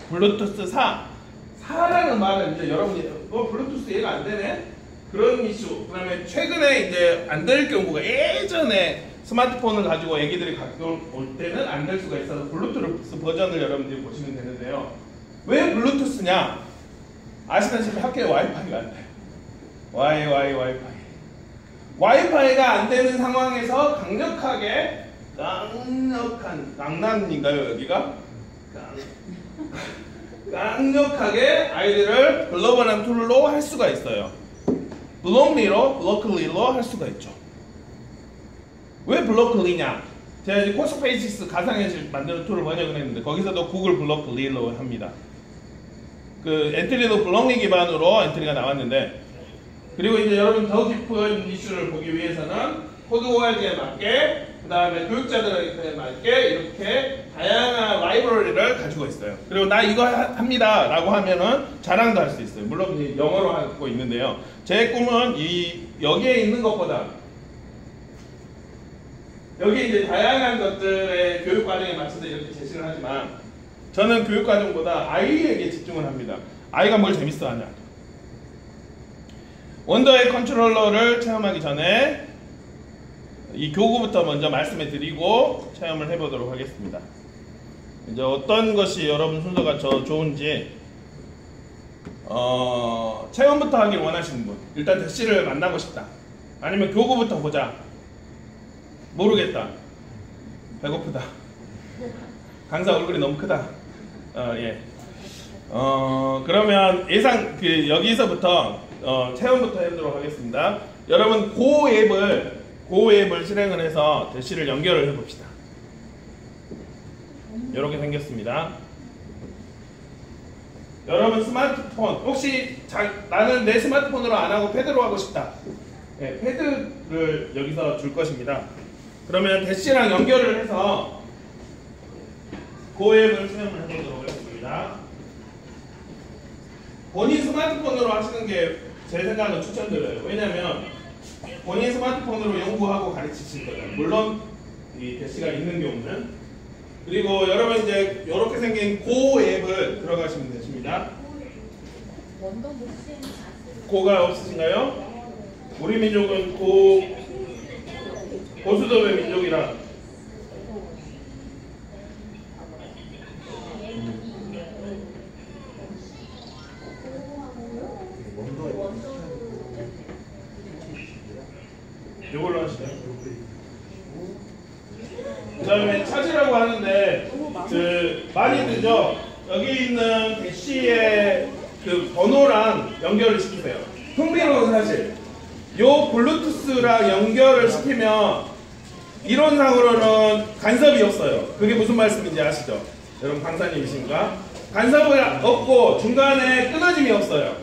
블루투스 4라는 말은 이제 여러분이 블루투스 얘가 안 되네? 그런 이슈. 그 다음에 최근에 이제 안 될 경우가 예전에 스마트폰을 가지고 애기들이 가끔 올 때는 안 될 수가 있어서 블루투스 버전을 여러분들이 보시면 되는데요. 왜 블루투스냐? 아시다시피 학교에 와이파이가 안 돼. 와이파이가 안 되는 상황에서 강력한가요 여기가? 강력하게 아이들을 글로벌한 툴로 할 수가 있어요. 블록리로 할 수가 있죠. 왜 블록리냐? 제가 이제 코스페이시스 가상현실 만드는 툴을 번역을 했는데 거기서도 구글 블록리로 합니다. 그 엔트리도 블록리 기반으로 엔트리가 나왔는데 그리고 이제 여러분 더 깊은 이슈를 보기 위해서는 코드 ORG에 맞게 그 다음에 교육자들한테 맞게 이렇게 다양한 라이브러리를 가지고 있어요. 그리고 나 이거 합니다 라고 하면은 자랑도 할 수 있어요. 물론 이제 영어로 하고 있는데요. 제 꿈은 여기에 있는 것보다 여기 이제 다양한 것들의 교육 과정에 맞춰서 이렇게 제시를 하지만 저는 교육 과정보다 아이에게 집중을 합니다. 아이가 뭘 재밌어 하냐. 원더의 컨트롤러를 체험하기 전에 이 교구부터 먼저 말씀해 드리고 체험을 해보도록 하겠습니다. 이제 어떤 것이 여러분 순서가 좋은지 체험부터 하길 원하시는 분, 일단 대시를 만나고 싶다, 아니면 교구부터 보자, 모르겠다, 배고프다, 강사 얼굴이 너무 크다, 예. 그러면 여기서부터 체험부터 해보도록 하겠습니다. 여러분 고 앱을 실행을 해서 대시를 연결을 해봅시다. 이렇게 생겼습니다. 여러분 스마트폰 혹시 나는 내 스마트폰으로 안 하고 패드로 하고 싶다. 네, 패드를 여기서 줄 것입니다. 그러면 대시랑 연결을 해서 고 앱을 실행을 해보도록 하겠습니다. 본인 스마트폰으로 하시는 게 제 생각은 추천드려요. 왜냐면 본인 스마트폰으로 연구하고 가르치실 거예요. 물론 이 대시가 있는 경우는. 그리고 여러분 이제 이렇게 생긴 고 앱을 들어가시면 되십니다. 고가 없으신가요? 우리 민족은 고수도의 민족이라 이걸로 하시죠. 그 다음에 찾으라고 하는데 많이 뜨죠. 여기 있는 대시의 그 번호랑 연결을 시키세요. 흥미로운 사실, 요 블루투스랑 연결을 시키면 이론상으로는 간섭이 없어요. 그게 무슨 말씀인지 아시죠? 여러분 강사님이신가? 간섭이 없고 중간에 끊어짐이 없어요.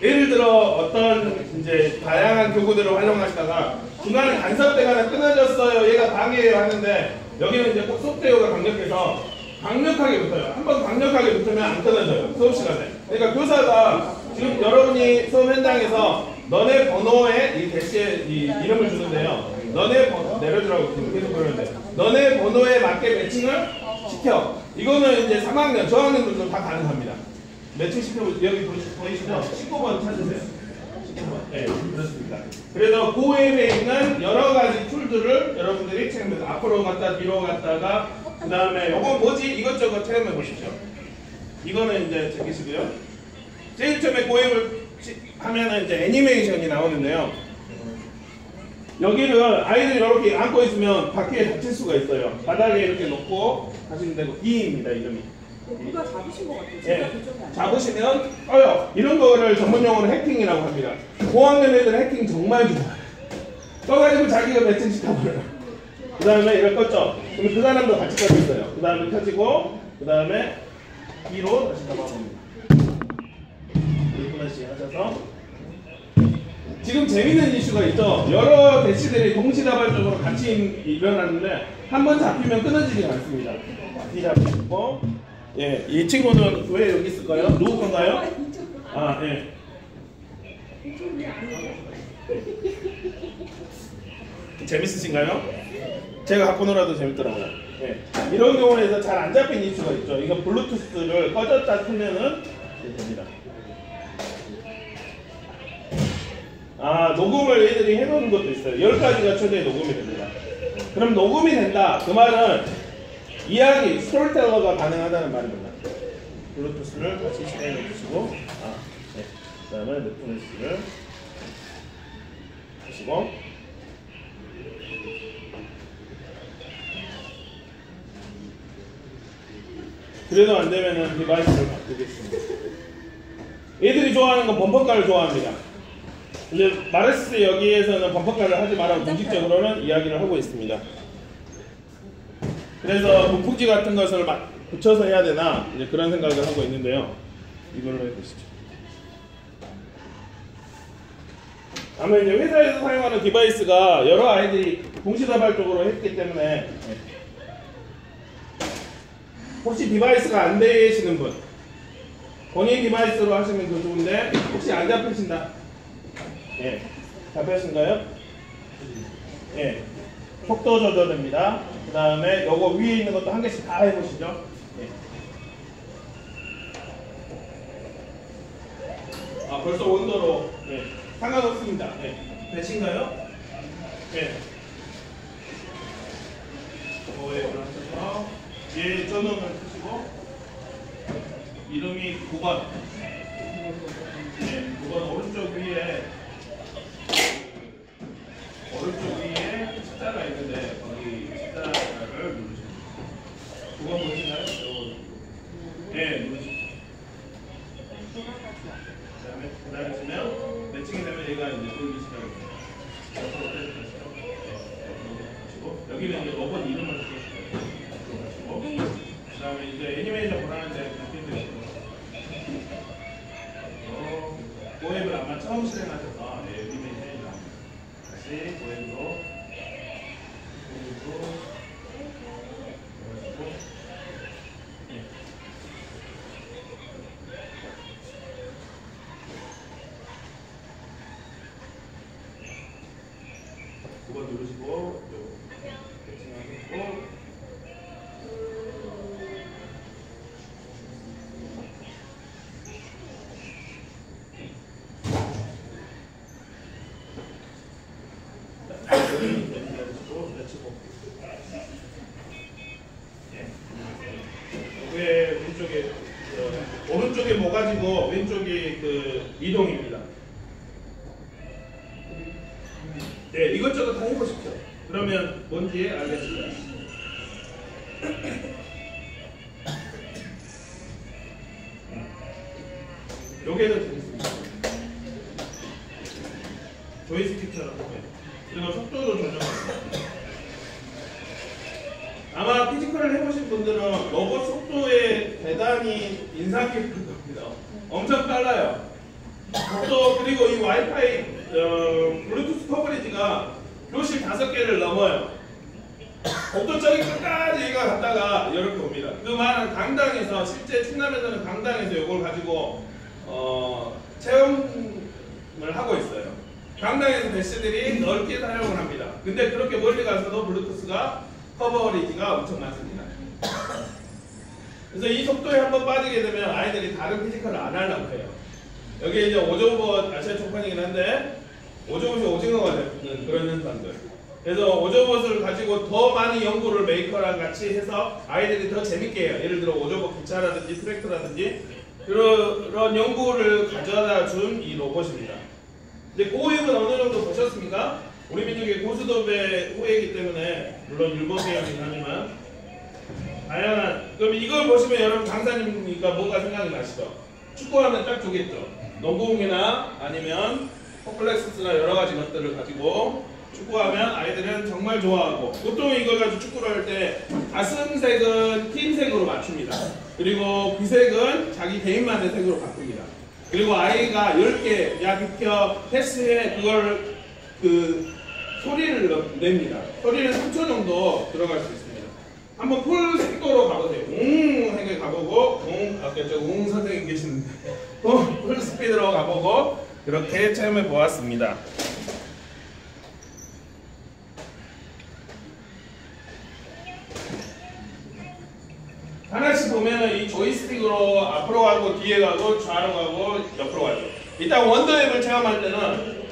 예를 들어 어떤 이제 다양한 교구들을 활용하시다가 중간에 간섭되거나 끊어졌어요, 얘가 방해해요 하는데 여기는 이제 꼭 소프트웨어가 강력해서 강력하게 붙어요. 한번 강력하게 붙으면 안 끊어져요, 수업 시간에. 그러니까 교사가 지금 여러분이 수업 현장에서 너네 번호에 이 대시에 이 이름을 주는데요. 너네 번호 내려주라고 계속 그러는데 너네 번호에 맞게 매칭을 시켜. 이거는 이제 3학년, 저학년들도 다 가능합니다. 매칭 시켜보세요. 여기 보이시죠? 19번 찾으세요. 19번. 네, 그렇습니다. 그래서 고 앱에 있는 여러 가지 툴들을 여러분들이 체험해서 앞으로 갔다 뒤로 갔다가 그 다음에 이건 뭐지? 이것저것 체험해 보십시오. 이거는 이제 제기시고요. 제일 처음에 고 앱을 하면은 이제 애니메이션이 나오는데요. 여기를 아이들이 이렇게 안고 있으면 바퀴에 다칠 수가 있어요. 바닥에 이렇게 놓고 하시면 되고, D입니다, 이름이. 누가 잡으신 것 같아요. 예, 잡으시면 이런 거를 전문용어로 해킹이라고 합니다. 고학년 애들 해킹 정말 좋아요. 떠가지고 자기가 매칭 시켜버려요. 그 다음에 이걸 껐죠. 그러면 그 사람도 같이 켜져 있어요. 그 다음에 켜지고, 그 다음에 뒤로 다시 잡아봅니다. 하나씩 하셔서. 지금 재밌는 이슈가 있죠. 여러 대시들이 동시다발적으로 같이 일어났는데 한 번 잡히면 끊어지지 않습니다. 뒤 잡히고. 예, 이 친구는 왜 여기 있을까요? 누구 건가요? 아, 예. 재밌으신가요? 제가 갖고 놀아도 재밌더라고요. 예. 이런 경우에서 잘 안 잡힌 이슈가 있죠. 이거 블루투스를 꺼졌다 켜면은 됩니다. 녹음을 얘들이 해놓은 것도 있어요. 10가지가 최대 녹음이 됩니다. 그럼 녹음이 된다. 그 말은 이야기, 스토리텔러가 가능하다는 말입니다. 블루투스를 다시 실행해 주시고, 네. 그 다음에 네트워크를 하시고, 그래도 안 되면은 디바이스를 바꾸겠습니다. 얘들이 좋아하는 건 범퍼카를 좋아합니다. 근데 마레스 여기에서는 범퍼카를 하지 말라고 공식적으로는 이야기를 하고 있습니다. 그래서 문풍지 같은 것을 붙여서 해야 되나 이제 그런 생각을 하고 있는데요. 이걸로 해보시죠. 아마 이제 회사에서 사용하는 디바이스가 여러 아이들이 동시다발적으로 했기 때문에 혹시 디바이스가 안 되시는 분 본인 디바이스로 하시면 더 좋은데 혹시 안 잡히신다? 예, 잡히신가요? 예, 속도 조절됩니다. 그 다음에 요거 위에 있는 것도 한 개씩 다 해보시죠. 예. 아, 벌써 온도로 예, 상관없습니다. 예. 되신가요? 예. 거에 올라가셔서 얘 전원을 쓰시고 이름이 9번. 예, 9번 오른쪽 위에 숫자가 있는데 거기 숫자를 누르시면 9번 보시나요? 네, 누르시면 그 다음에 기다리시면 매칭이 되면 얘가 이제 돌기 시작합니다. 여기는 이제 로봇 이름을 쓰시고 그 다음에 이제 애니메이션 보라는데 고앱을 아마 처음 실행하셔서 애니메이션이 나옵니다. 다시 고앱으로 그거 누르시고 배칭하시고 왼쪽에 오른쪽에 모가지고 왼쪽이 그 이동입니다. 네, 이것저것 다 해보십시오. 그러면 뭔지 알겠습니다. 요게도 재밌습니다. 조이스틱처럼. 그리고 속도도 조정합니다. 아마 피지컬을 해보신 분들은 로봇 속도에 대단히 인상 깊을 겁니다. 엄청 빨라요. 속도 그리고 이 와이파이 블루투스 커버리지가 교실 5개를 넘어요. 복도 저기 끝까지 얘가 갔다가 이렇게 옵니다. 그 말은 강당에서 실제 충남에서는 강당에서 이걸 가지고 체험을 하고 있어요. 강당에서 대시들이 넓게 사용을 합니다. 근데 그렇게 멀리 가서도 블루투스가 커버리지가 엄청 많습니다. 그래서 이 속도에 한번 빠지게 되면 아이들이 다른 피지컬을 안 하려고 해요. 여기 이제 오조봇 아시아 총판이긴 한데 오조봇이 오징어가 되는 그런 현상들. 그래서 오조봇을 가지고 더 많이 연구를 메이커랑 같이 해서 아이들이 더 재밌게 해요. 예를 들어 오조봇 기차라든지 트랙터라든지 그런 연구를 가져다 준 이 로봇입니다. 이제 고액은 어느 정도 보셨습니까? 우리 민족의 고수톱의 호혜이기 때문에 물론 일본 계열이긴 하지만 다양한. 그럼 이걸 보시면 여러분 강사님이니까 뭐가 생각이 나시죠? 축구하면 딱 두겠죠. 농구공이나 아니면 컴플렉스나 여러 가지 것들을 가지고 축구하면 아이들은 정말 좋아하고 보통 이걸 가지고 축구를 할 때 가슴색은 팀색으로 맞춥니다. 그리고 귀색은 자기 개인만의 색으로 바꿉니다. 그리고 아이가 10개 야 비켜 패스해 그걸 소리를 냅니다. 소리는 3초 정도 들어갈 수 있습니다. 한번 풀 속도로 가보세요. 하게 가보고 아까 저 선생님 계시는데 풀 스피드로 가보고 그렇게 체험해 보았습니다. 하나씩 보면 이 조이스틱으로 앞으로 가고 뒤에 가고 좌로 가고 옆으로 가죠. 일단 원더앱을 체험할 때는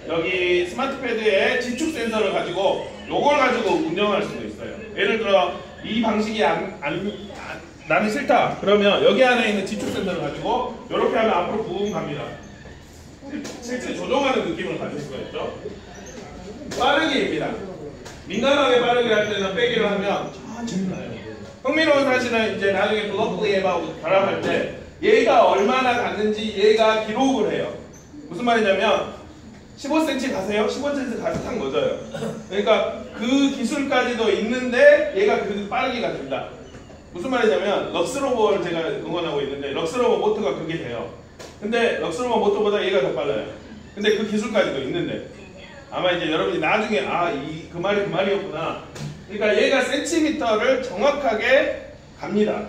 여기 스마트 패드에 지축 센서를 가지고 요걸 가지고 운영할 수도 있어요. 예를 들어 이 방식이 나는 싫다 그러면 여기 안에 있는 지축 센서를 가지고 이렇게 하면 앞으로 붕 갑니다. 실제 조종하는 느낌을 가질 수가 있죠. 빠르기입니다. 민감하게 빠르게 할 때는 빼기를 하면 천천히 나요. 흥미로운 사실은 이제 나중에 블록블리 앱하고 결합할 때 얘가 얼마나 갔는지 얘가 기록을 해요. 무슨 말이냐면 15cm 가세요? 15cm 가서 탁 멎어요. 그러니까 그 기술까지도 있는데 얘가 그 빠르기가 된다. 무슨 말이냐면 럭스로버를 제가 응원하고 있는데 럭스로버 모터가 그게 돼요. 근데 럭스로버 모터보다 얘가 더 빨라요. 근데 그 기술까지도 있는데 아마 이제 여러분이 나중에 그 말이 그 말이었구나. 그러니까 얘가 센티미터를 정확하게 갑니다.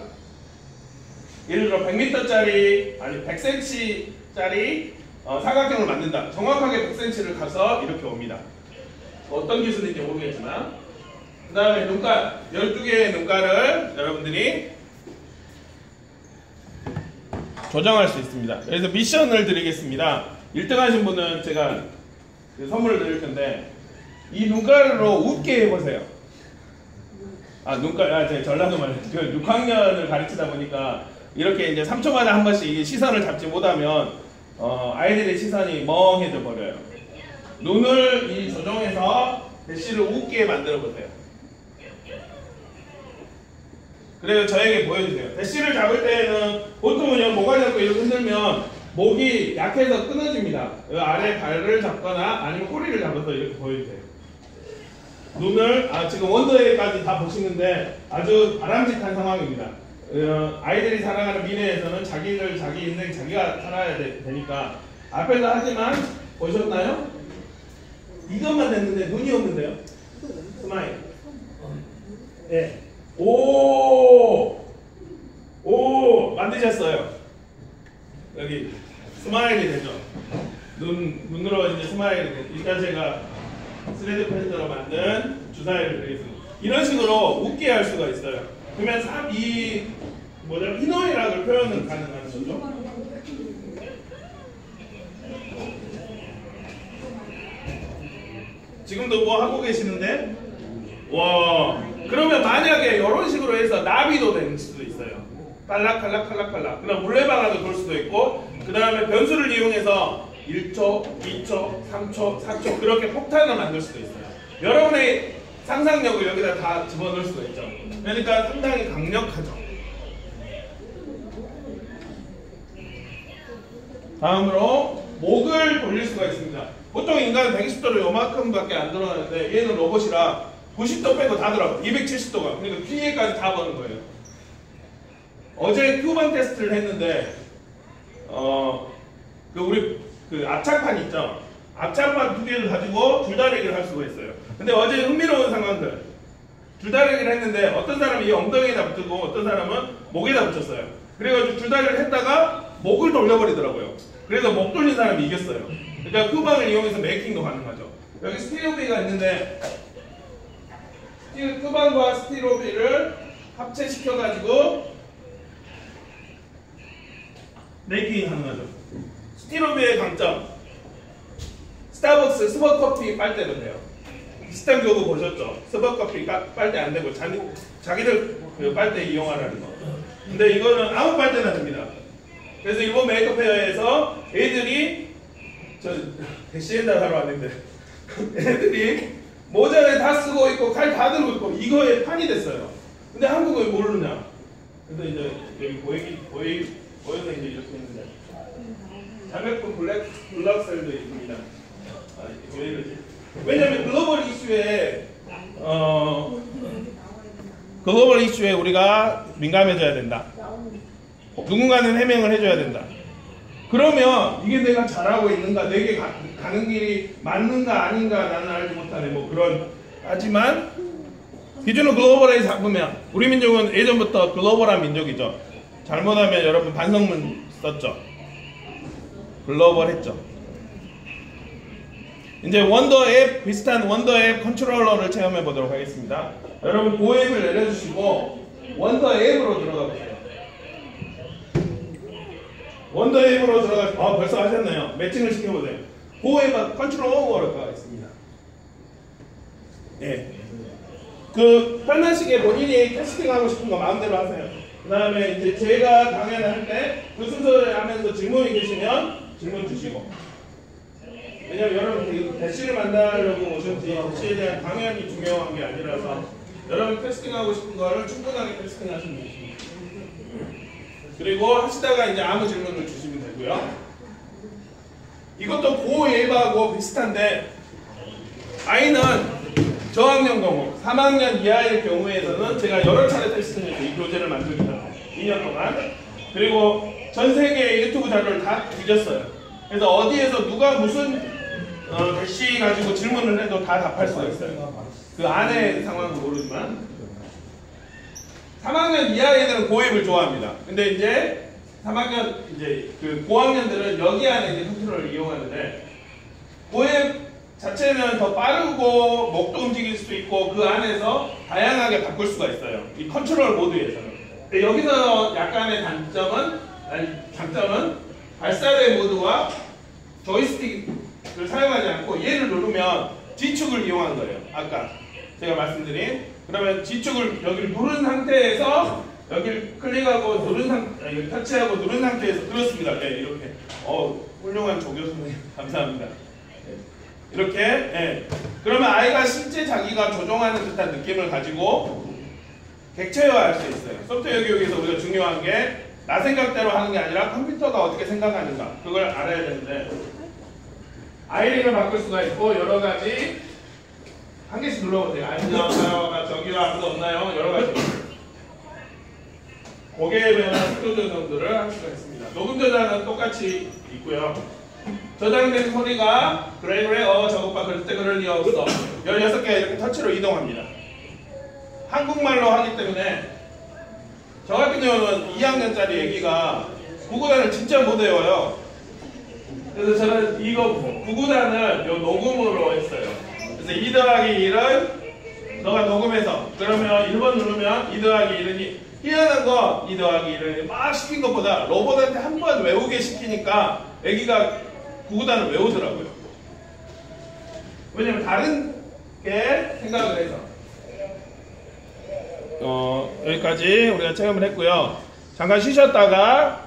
예를 들어 100m짜리 아니 100cm짜리 사각형을 만든다. 정확하게 100cm를 가서 이렇게 옵니다. 어떤 기술인지 모르겠지만. 그 다음에 눈가 12개의 눈가를 여러분들이 조정할 수 있습니다. 그래서 미션을 드리겠습니다. 1등 하신 분은 제가 선물을 드릴 텐데 이 눈가로 웃게 해보세요. 제가 전라도 말 6학년을 가르치다 보니까 이렇게 이제 3초마다 한 번씩 시선을 잡지 못하면 아이들의 시선이 멍해져 버려요. 눈을 조정해서 대시를 웃게 만들어 보세요. 그래서 저에게 보여주세요. 대시를 잡을 때에는 보통은요, 목을 잡고 이렇게 흔들면 목이 약해서 끊어집니다. 아래 발을 잡거나 아니면 꼬리를 잡아서 이렇게 보여주세요. 눈을 지금 원더에까지 다 보시는데 아주 바람직한 상황입니다. 아이들이 살아가는 미래에서는 자기 인생 자기가 살아야 되니까 앞에서 하지만 보셨나요? 이것만 됐는데 눈이 없는데요. 스마일. 네. 오 만드셨어요. 여기 스마일이 되죠. 눈으로 이제 스마일이 되죠. 일단 제가 3D 프린터로 만든 주사위를 드리겠습니다. 이런 식으로 웃게 할 수가 있어요. 그러면 희노애락을 표현은 가능한 거죠. 지금도 뭐 하고 계시는데? 와, 그러면 만약에 이런 식으로 해서 나비도 될 수도 있어요. 칼락칼락. 그다음 물레방아도 돌 수도 있고, 그 다음에 변수를 이용해서 1초, 2초, 3초, 4초 그렇게 폭탄을 만들 수도 있어요. 여러분의 상상력을 여기다 다 집어넣을 수가 있죠. 그러니까 상당히 강력하죠. 다음으로 목을 돌릴 수가 있습니다. 보통 인간은 120도로 요만큼밖에 안 들어가는데 얘는 로봇이라 90도 빼고 다 들어가요. 270도가. 그러니까 PA까지 다 버는 거예요. 어제 큐방 테스트를 했는데 우리 앞차판 있죠. 앞차판 2개를 가지고 줄다리기를 할 수가 있어요. 근데 어제 흥미로운 상황들, 줄다리기를 했는데 어떤 사람이 이 엉덩이에다 붙이고 어떤 사람은 목에다 붙였어요. 그래가지고 줄다리를 했다가 목을 돌려버리더라고요. 그래서 목 돌린 사람이 이겼어요. 그러니까 큐방을 이용해서 메이킹도 가능하죠. 여기 스티로비가 있는데 큐방과 스티로비를 합체시켜가지고 메이킹이 가능하죠. 스티로비의 강점, 스타벅스 스벅커피 빨대도 돼요. 비슷한 교구 보셨죠? 스벅커피 빨대 안 되고 자기들 그 빨대 이용하라는 거. 근데 이거는 아무 빨대나 됩니다. 그래서 일본 메이크업 페어에서 애들이 대시엔다 사러 왔는데 애들이 모자를 다 쓰고 있고 칼 다 들고 있고 이거에 판이 됐어요. 근데 한국은 모르냐? 그래서 이제 여기 보여서 이제 이렇게 했는데 자매품 블락셀도 있습니다. 왜 이러지? 왜냐면 글로벌 이슈에 우리가 민감해져야 된다. 누군가는 해명을 해줘야 된다. 그러면 이게 내가 잘하고 있는가, 내게 가는 길이 맞는가 아닌가 나는 알지 못하네. 뭐 그런. 하지만 기준은 글로벌에 잡으면 우리 민족은 예전부터 글로벌한 민족이죠. 잘못하면 여러분 반성문 썼죠. 글로벌했죠. 이제 원더 앱 비슷한 원더 앱 컨트롤러를 체험해 보도록 하겠습니다. 여러분 고앱을 내려주시고 원더 앱으로 들어가 보세요. 원더 앱으로 들어가 벌써 하셨네요. 매칭을 시켜보세요. 고앱 컨트롤러가 있습니다. 예. 편하시게 본인이 테스팅하고 싶은 거 마음대로 하세요. 그 다음에 이제 제가 강연을 할 때 그 순서를 하면서 질문이 계시면 질문 주시고. 왜냐면 여러분 대시를 만나려고 오셨지 대시에 대한 강연이 중요한 게 아니라서 여러분 테스팅하고 싶은 거를 충분하게 테스팅하시면 됩니다. 그리고 하시다가 이제 아무 질문을 주시면 되고요. 이것도 고1하고 비슷한데 아이는 저학년 경우 3학년 이하의 경우에서는 제가 여러 차례 테스팅해서 이 교재를 만들기다 2년 동안. 그리고 전 세계의 유튜브 자료를 다 뒤졌어요. 그래서 어디에서 누가 무슨 대시 가지고 질문을 해도 다 답할 수가 있어요. 그 안에 상황은 모르지만 3학년 이하 애들은 고앱을 좋아합니다. 근데 이제 3학년 이제 그 고학년들은 여기 안에 이제 컨트롤을 이용하는데 고앱 자체는 더 빠르고 목도 움직일 수도 있고 그 안에서 다양하게 바꿀 수가 있어요. 이 컨트롤 모드에서는. 근데 여기서 약간의 장점은 발사대 모드와 조이스틱을 사용하지 않고 얘를 누르면 G축을 이용한 거예요. 아까 제가 말씀드린. 그러면 G축을 여기를 누른 상태에서 여기를 클릭하고 여기 터치하고 누른 상태에서 그렇습니다. 네, 이렇게. 훌륭한 조교수님 감사합니다. 이렇게. 네. 그러면 아이가 실제 자기가 조종하는 듯한 느낌을 가지고 객체화할 수 있어요. 소프트웨어 교육에서 우리가 중요한 게 나 생각대로 하는 게 아니라 컴퓨터가 어떻게 생각하는가 그걸 알아야 되는데 아이링을 바꿀 수가 있고 여러 가지 한 개씩 눌러보세요. 안녕하세요. 저기요 아무도 없나요? 여러 가지 고개의 변화 속도 조정들을 할 수가 있습니다. 녹음 저장은 똑같이 있고요. 저장된 소리가 그래 저것 봐 그때 그럴 리 없어 16개 이렇게 터치로 이동합니다. 한국말로 하기 때문에 저 같은 경우는 2학년짜리 애기가 구구단을 진짜 못 외워요. 그래서 저는 이거 구구단을 요 녹음으로 했어요. 그래서 2 더하기 1은 너가 녹음해서 그러면 1번 누르면 2 더하기 1은 희한한 거 2 더하기 1은 막 시킨 것보다 로봇한테 한 번 외우게 시키니까 애기가 구구단을 외우더라고요. 왜냐면 다른 게 생각을 해서. 여기까지 우리가 체험을 했고요. 잠깐 쉬셨다가